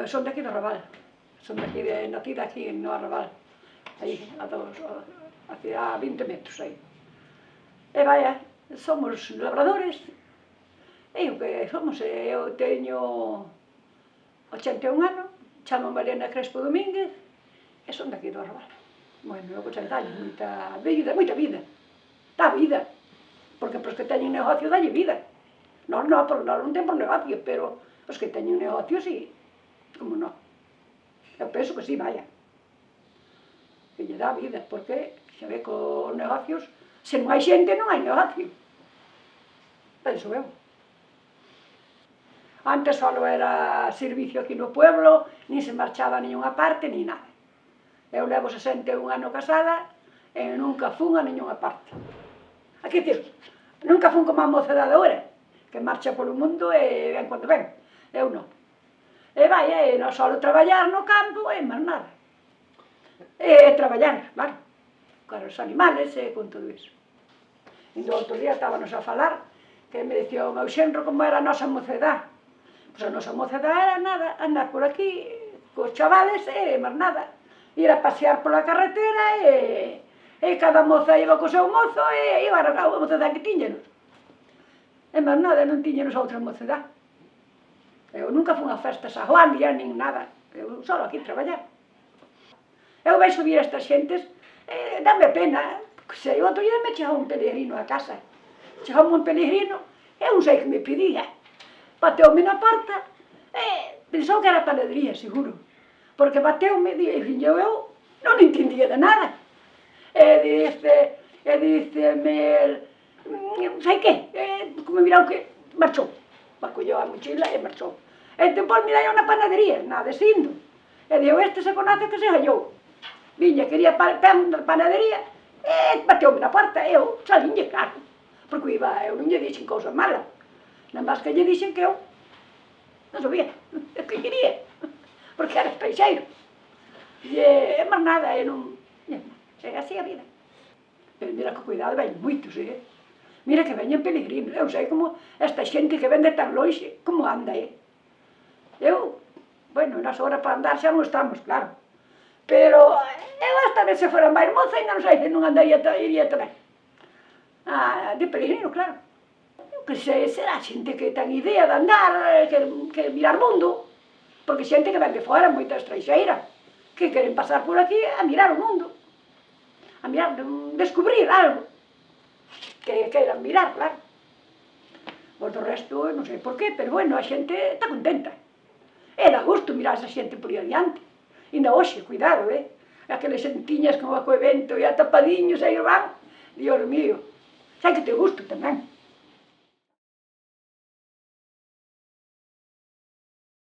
Eu son de aquí do Raval, son de aquí, nacida aquí no Arrabal, aí, a 20 metros aí. E vaya, somos labradores, e o que somos, eu teño 81 anos, chamo Mariana Crespo Domínguez, e son de aquí do Arrabal. Bueno, eu vou darlle moita vida, dá vida, porque os que teñen negocio dalle vida. Nós non temos negocio, pero os que teñen negocio, sí, como non. Eu penso que sí, vaya, que lle dá vida, porque xa ve que os negocios, se non hai xente non hai negocio, penso eu. Antes só era servicio aquí no pueblo, nin se marchaba a ninguna parte, nin nada. Eu levo 61 anos casada e nunca fun a ninguna parte. Aquí dicir, nunca fun como a mocedade agora, que marcha polo mundo e ven cando ven. Eu non. E vai, non só traballar no campo e máis nada. E traballar, claro, con os animales e con todo iso. E do outro día estábamos a falar que me dicía o meu xenro como era a nosa mocedade. Pois a nosa mocedade era nada, andar por aquí cos chavales e máis nada. Ir a pasear pola carretera e cada moza iba co seu mozo e iba a mocedade que tiñenos. E máis nada, non tiñenos outra mocedade. Eu nunca fui a festas a Juandia, nin nada. Eu só aquí traballar. Eu vexo vir estas xentes, dame pena. Se eu outro día me chegou un pelegrino a casa. Chegou un pelegrino, eu non sei que me pedía. Bateume na porta, pensou que era panadería, seguro. Porque bateume, e eu non entendía de nada. E diceme, non sei que, como mirou que marchou. Colleu a mochila e marchou. E depois mirei unha panadería, na de Sindo. E digo, este se conoce que se hallou. Viña, quería pan da panadería, e bateume na porta, e eu salinlle, claro. Porque eu non lle dixen cousa mala. Nada máis que lle dixen que eu non sabía o que quería, porque era estranxeiro. E máis nada, e non... É así a vida. Pero mira que cuidado, ven moitos, Mira que veñen peregrinos, eu sei como esta xente que ven de tan lonxe, como anda, Eu, bueno, nas horas para andar xa non estamos, claro. Pero eu hasta vez se fora máis moza, ainda non sei se non andaría, iría tamén. De peregrino, claro. Eu que sei, será xente que ten idea de andar, que mirar mundo, porque xente que ven de fora, moita estranxeira, que queren pasar por aquí a mirar o mundo, a mirar, descubrir algo. Que queiran mirar, claro. Pois do resto, non sei por qué, pero bueno, a xente está contenta. E dá gusto mirar esa xente por aí adiante. Ainda hoxe, cuidado, Aqueles xentiñas con o evento e atapadiños aí van. Dios mío, sai que te gusto tamén.